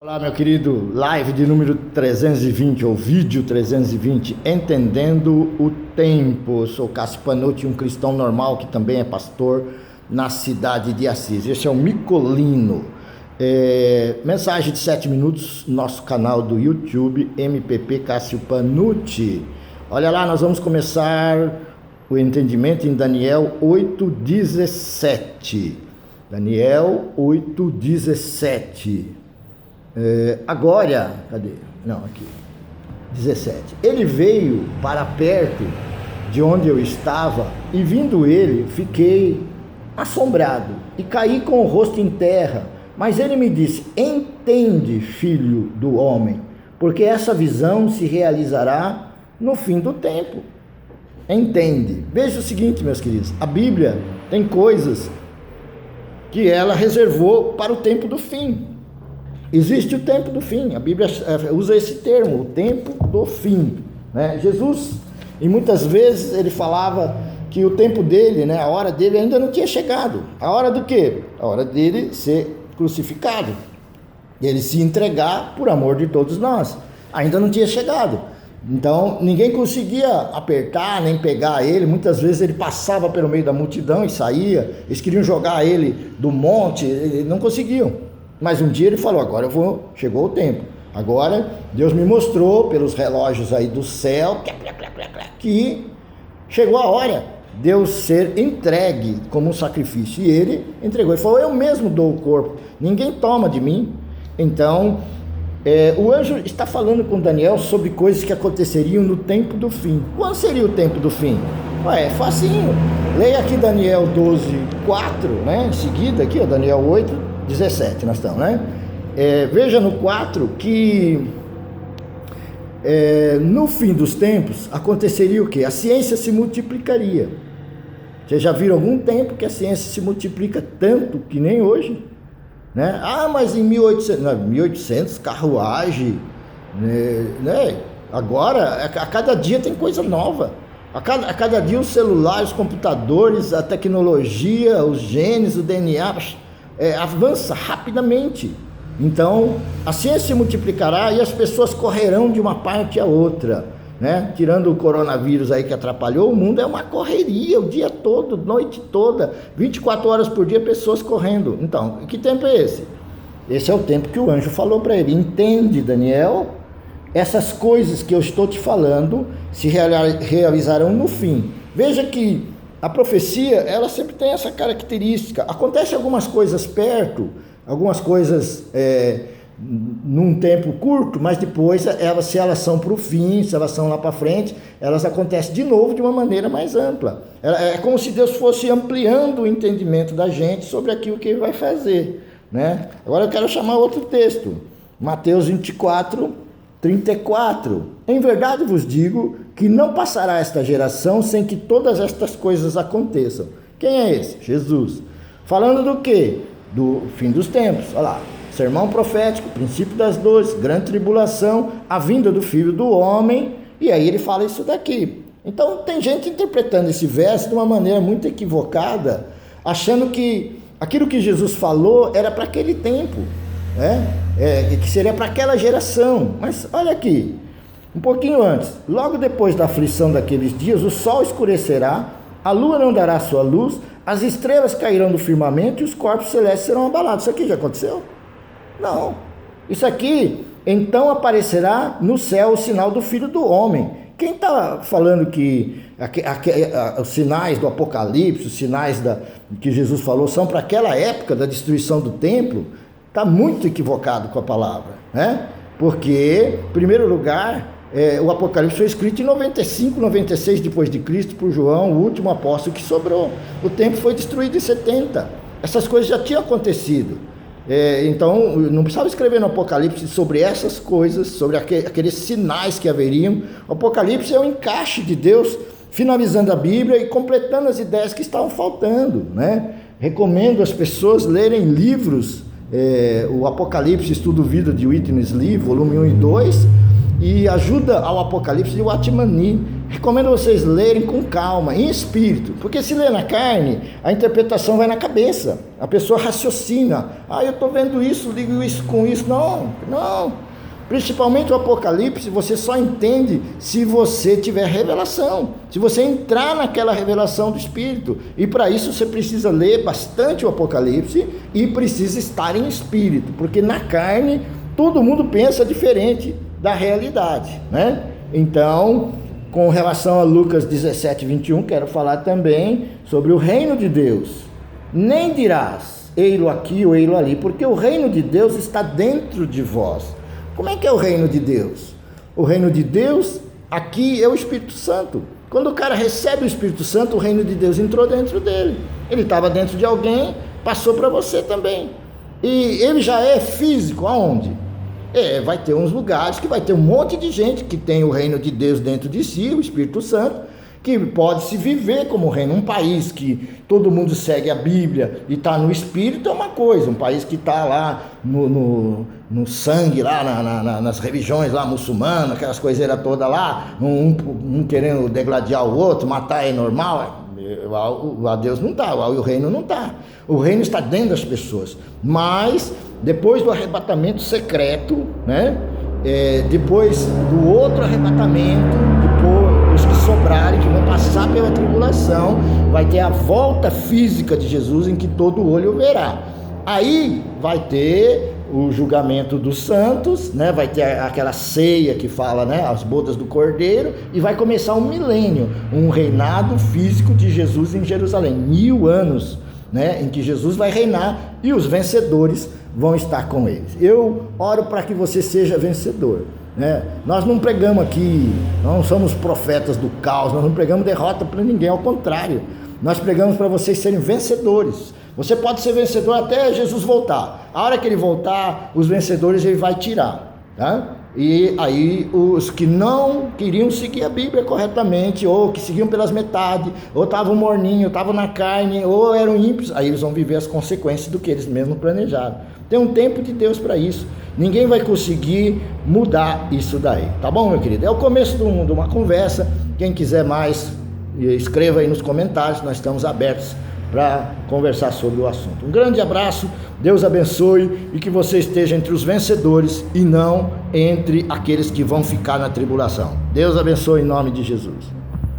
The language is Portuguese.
Olá, meu querido, live de número 320, ou vídeo 320, Entendendo o Tempo. Eu sou Cássio Panucci, um cristão normal que também é pastor na cidade de Assis. Esse é o Micolino. Mensagem de 7 minutos, nosso canal do YouTube, MPP Cássio Panucci. Olha lá, nós vamos começar o entendimento em Daniel 8,17. Daniel 8,17. Agora, cadê? Não, aqui, 17. Ele veio para perto de onde eu estava, e vindo ele, fiquei assombrado e caí com o rosto em terra. Mas ele me disse: entende, filho do homem, porque essa visão se realizará no fim do tempo. Entende. Veja o seguinte, meus queridos, a Bíblia tem coisas que ela reservou para o tempo do fim. Existe o tempo do fim, a Bíblia usa esse termo, o tempo do fim, né? Jesus, e muitas vezes ele falava que o tempo dele, né, a hora dele ainda não tinha chegado. A hora do quê? A hora dele ser crucificado, ele se entregar por amor de todos nós, ainda não tinha chegado. Então ninguém conseguia apertar nem pegar ele. Muitas vezes ele passava pelo meio da multidão e saía. Eles queriam jogar ele do monte, não conseguiam. Mas um dia ele falou: agora chegou o tempo. Agora Deus me mostrou pelos relógios aí do céu que chegou a hora de eu ser entregue como um sacrifício. E ele entregou, ele falou: eu mesmo dou o corpo, ninguém toma de mim. Então o anjo está falando com Daniel sobre coisas que aconteceriam no tempo do fim. Quando seria o tempo do fim? É facinho, leia aqui Daniel 12:4, né? Em seguida aqui, Daniel 8:17 nós estamos, né? Veja no 4 que no fim dos tempos aconteceria o quê? A ciência se multiplicaria. Vocês já viram algum tempo que a ciência se multiplica tanto que nem hoje, né? Mas em 1800 carruagem, né? Agora a cada dia tem coisa nova. A cada dia os celulares, os computadores, a tecnologia, os genes, o DNA avança rapidamente. Então a ciência se multiplicará e as pessoas correrão de uma parte a outra, né? Tirando o coronavírus aí que atrapalhou o mundo, é uma correria o dia todo, noite toda, 24 horas por dia, pessoas correndo. Então, que tempo é esse? Esse é o tempo que o anjo falou para ele: entende, Daniel, essas coisas que eu estou te falando se realizarão no fim. Veja que a profecia, ela sempre tem essa característica. Acontecem algumas coisas perto, algumas coisas num tempo curto, mas depois se elas são para o fim, se elas são lá para frente, elas acontecem de novo de uma maneira mais ampla. É como se Deus fosse ampliando o entendimento da gente sobre aquilo que ele vai fazer, né? Agora eu quero chamar outro texto, Mateus 24:34. Em verdade vos digo que não passará esta geração sem que todas estas coisas aconteçam. Quem é esse? Jesus. Falando do quê? Do fim dos tempos. Olha lá, sermão profético, princípio das dores, grande tribulação, a vinda do Filho do Homem, e aí ele fala isso daqui. Então tem gente interpretando esse verso de uma maneira muito equivocada, achando que aquilo que Jesus falou era para aquele tempo, né? Que seria para aquela geração. Mas olha aqui, um pouquinho antes: logo depois da aflição daqueles dias, o sol escurecerá, a lua não dará sua luz, as estrelas cairão do firmamento e os corpos celestes serão abalados. Isso aqui já aconteceu? Não. Isso aqui, então aparecerá no céu o sinal do Filho do Homem. Quem está falando que os sinais do Apocalipse, os sinais que Jesus falou são para aquela época da destruição do templo, está muito equivocado com a palavra, né? Porque, em primeiro lugar, o Apocalipse foi escrito em 95, 96 depois de Cristo por João, o último apóstolo que sobrou. O templo foi destruído em 70. Essas coisas já tinham acontecido. Então não precisava escrever no Apocalipse sobre essas coisas, sobre aqueles sinais que haveriam. O Apocalipse é um encaixe de Deus finalizando a Bíblia e completando as ideias que estavam faltando, né? Recomendo as pessoas lerem livros, o Apocalipse, Estudo Vida de Witness Lee, volume 1 e 2, e ajuda ao Apocalipse de Watmani. Recomendo vocês lerem com calma, em espírito, porque se ler na carne, a interpretação vai na cabeça, a pessoa raciocina, eu estou vendo isso, ligo isso com isso. Não, principalmente o Apocalipse, você só entende se você tiver revelação, se você entrar naquela revelação do Espírito, e para isso você precisa ler bastante o Apocalipse, e precisa estar em espírito, porque na carne, todo mundo pensa diferente da realidade, né? Então, com relação a Lucas 17, 21, quero falar também sobre o reino de Deus. Nem dirás, ei-lo aqui ou ei-lo ali, porque o reino de Deus está dentro de vós. Como é que é o reino de Deus? O reino de Deus, aqui é o Espírito Santo. Quando o cara recebe o Espírito Santo, o reino de Deus entrou dentro dele. Ele estava dentro de alguém, passou para você também. E ele já é físico, aonde? Vai ter uns lugares que vai ter um monte de gente que tem o reino de Deus dentro de si, o Espírito Santo, que pode se viver como reino. Um país que todo mundo segue a Bíblia e está no Espírito é uma coisa, um país que está lá no sangue, lá nas religiões lá muçulmanas, aquelas coiseiras todas lá, um querendo degladiar o outro, matar é normal. A Deus não está, o reino não está. O reino está dentro das pessoas, mas depois do arrebatamento secreto, né? Depois do outro arrebatamento, depois dos que sobrarem, que vão passar pela tribulação, vai ter a volta física de Jesus, em que todo olho verá. Aí vai ter o julgamento dos santos, né? Vai ter aquela ceia que fala, né? As bodas do Cordeiro, e vai começar um milênio, um reinado físico de Jesus em Jerusalém, 1000 anos, né? Em que Jesus vai reinar e os vencedores vão estar com eles. Eu oro para que você seja vencedor, né? Nós não pregamos aqui, não somos profetas do caos, nós não pregamos derrota para ninguém, ao contrário, nós pregamos para vocês serem vencedores. Você pode ser vencedor até Jesus voltar. A hora que ele voltar, os vencedores ele vai tirar, tá? E aí os que não queriam seguir a Bíblia corretamente, ou que seguiam pelas metades, ou estavam morninhos, estavam na carne, ou eram ímpios, aí eles vão viver as consequências do que eles mesmos planejaram. Tem um tempo de Deus para isso. Ninguém vai conseguir mudar isso daí, tá bom, meu querido? É o começo de uma conversa. Quem quiser mais, escreva aí nos comentários, nós estamos abertos para conversar sobre o assunto. Um grande abraço, Deus abençoe, e que você esteja entre os vencedores e não entre aqueles que vão ficar na tribulação. Deus abençoe em nome de Jesus.